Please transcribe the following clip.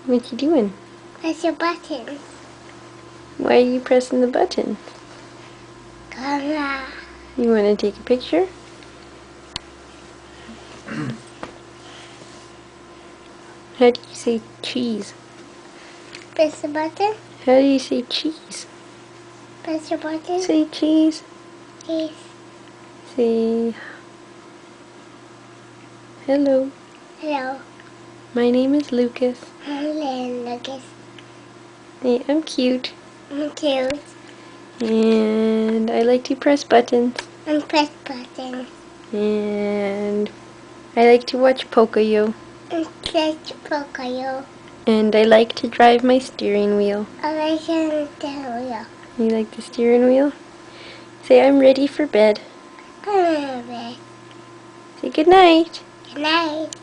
What you doing? Press your button. Why are you pressing the button? Camera. You want to take a picture? How do you say cheese? Press the button. How do you say cheese? Press your button. Say cheese. Yes. Say hello. Hello. My name is Lucas. Hello, Lucas. Hey, I'm cute. I'm cute. And I like to press buttons. And press button. And I like to watch Pocoyo. And press Pocoyo. And I like to drive my steering wheel. I like to tell you. You like the steering wheel? Say I'm ready for bed. I'm ready. Say good night. Good night.